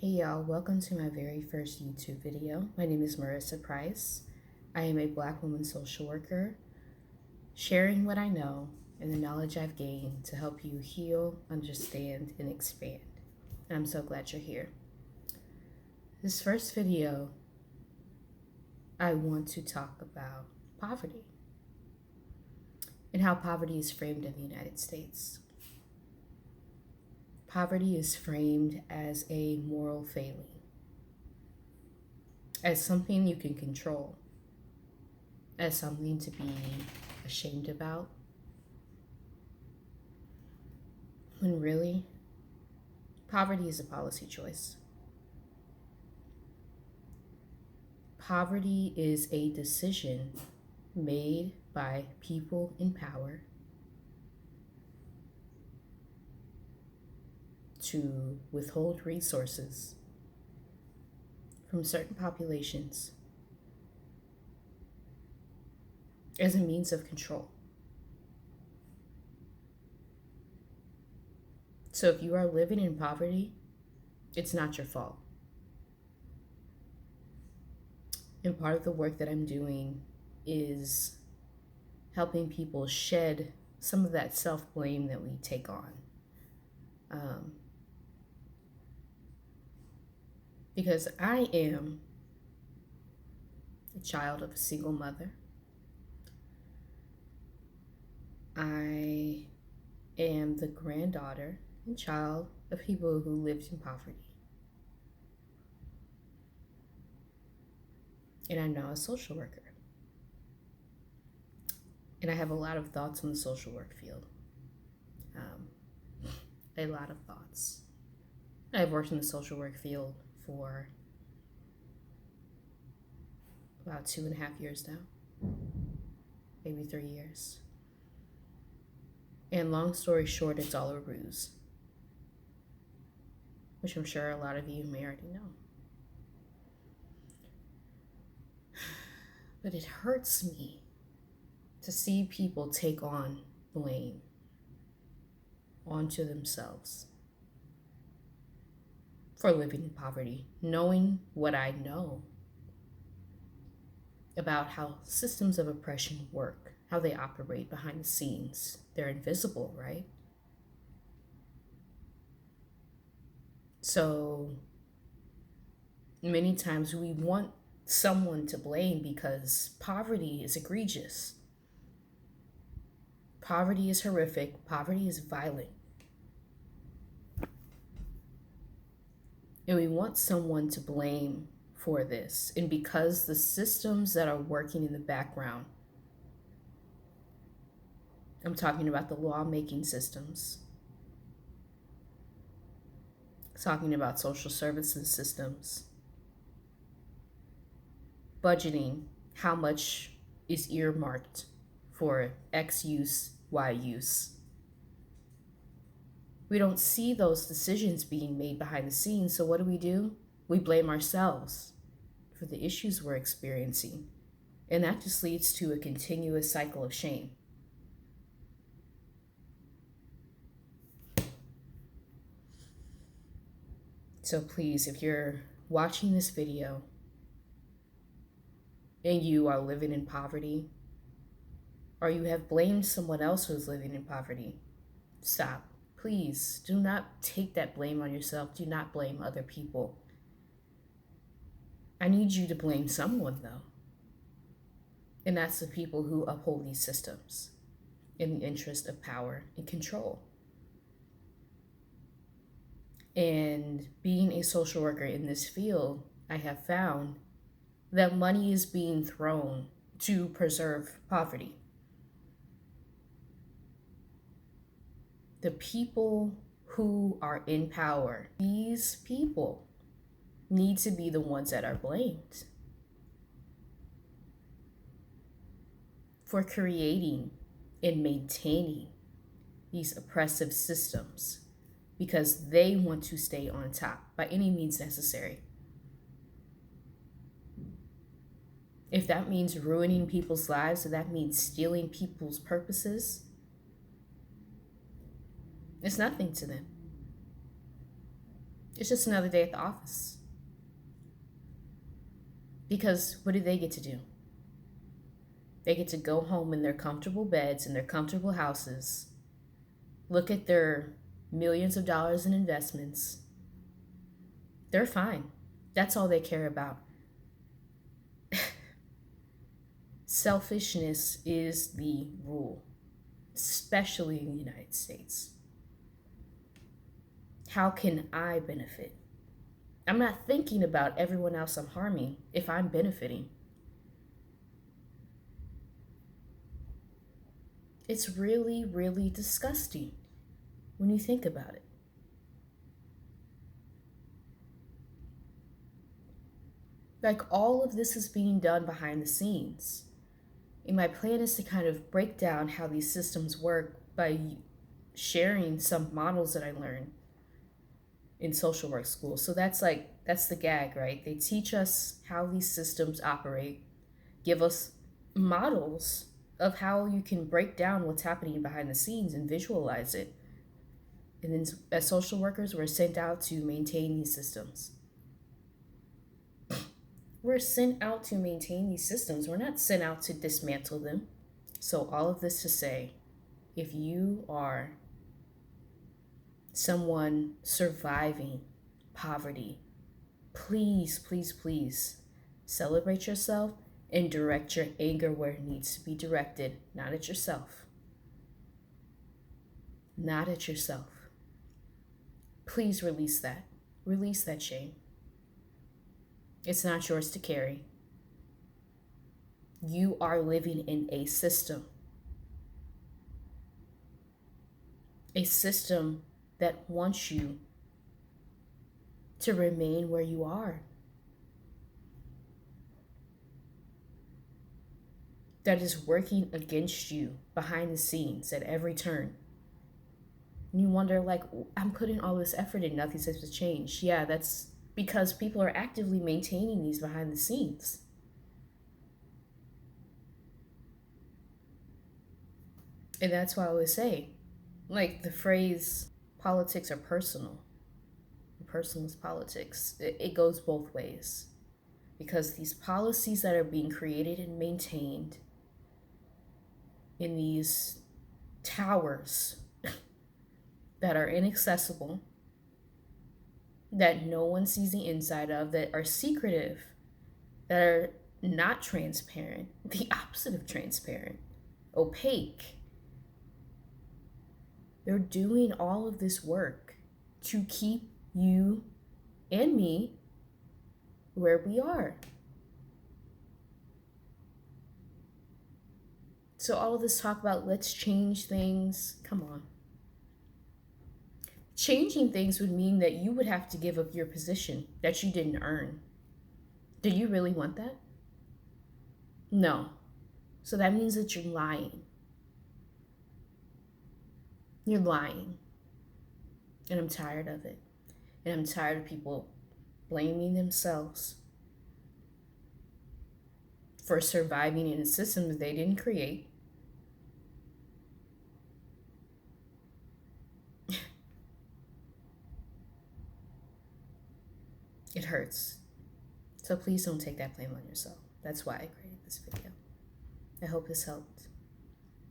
Hey y'all, welcome to my very first YouTube video. My name is Marissa Price. I am a Black woman social worker, sharing what I know and the knowledge I've gained to help you heal, understand, and expand. And I'm so glad you're here. This first video, I want to talk about poverty and how poverty is framed in the United States. Poverty is framed as a moral failing, as something you can control, as something to be ashamed about, when really, poverty is a policy choice. Poverty is a decision made by people in power to withhold resources from certain populations as a means of control. So if you are living in poverty, it's not your fault. And part of the work that I'm doing is helping people shed some of that self-blame that we take on. Because I am a child of a single mother. I am the granddaughter and child of people who lived in poverty. And I'm now a social worker. And I have a lot of thoughts on the social work field. A lot of thoughts. I've worked in the social work field for about 2.5 years now, maybe 3 years. And long story short, it's all a ruse, which I'm sure a lot of you may already know. But it hurts me to see people take on blame onto themselves for living in poverty, knowing what I know about how systems of oppression work, how they operate behind the scenes. They're invisible, right? So many times we want someone to blame because poverty is egregious. Poverty is horrific. Poverty is violent. And we want someone to blame for this. And because the systems that are working in the background, I'm talking about the lawmaking systems, talking about social services systems, budgeting, how much is earmarked for X use, Y use. We don't see those decisions being made behind the scenes, so what do? We blame ourselves for the issues we're experiencing. And that just leads to a continuous cycle of shame. So please, if you're watching this video and you are living in poverty, or you have blamed someone else who's living in poverty, stop. Please do not take that blame on yourself. Do not blame other people. I need you to blame someone, though. And that's the people who uphold these systems in the interest of power and control. And being a social worker in this field, I have found that money is being thrown to preserve poverty. The people who are in power, these people need to be the ones that are blamed for creating and maintaining these oppressive systems because they want to stay on top by any means necessary. If that means ruining people's lives, if that means stealing people's purposes, it's nothing to them. It's just another day at the office. Because what do they get to do? They get to go home in their comfortable beds, in their comfortable houses, look at their millions of dollars in investments. They're fine. That's all they care about. Selfishness is the rule, especially in the United States. How can I benefit? I'm not thinking about everyone else I'm harming if I'm benefiting. It's really, really disgusting when you think about it. Like, all of this is being done behind the scenes. And my plan is to kind of break down how these systems work by sharing some models that I learned in social work school. So that's the gag, right? They teach us how these systems operate, give us models of how you can break down what's happening behind the scenes and visualize it. And then as social workers, we're sent out to maintain these systems. We're sent out to maintain these systems. We're not sent out to dismantle them. So all of this to say, if you are someone surviving poverty, please, please, please celebrate yourself and direct your anger where it needs to be directed, not at yourself. Not at yourself. Please release that. Release that shame. It's not yours to carry. You are living in a system. A system that wants you to remain where you are. That is working against you behind the scenes at every turn. And you wonder, like, I'm putting all this effort in, nothing seems to change. Yeah, that's because people are actively maintaining these behind the scenes. And that's why I always say, like, the phrase, politics are personal. Personal is politics. It goes both ways. Because these policies that are being created and maintained in these towers that are inaccessible, that no one sees the inside of, that are secretive, that are not transparent, the opposite of transparent, opaque. They're doing all of this work to keep you and me where we are. So all of this talk about let's change things, come on. Changing things would mean that you would have to give up your position that you didn't earn. Do you really want that? No. So that means that you're lying. You're lying. And I'm tired of it. And I'm tired of people blaming themselves for surviving in a system that they didn't create. It hurts. So please don't take that blame on yourself. That's why I created this video. I hope this helped.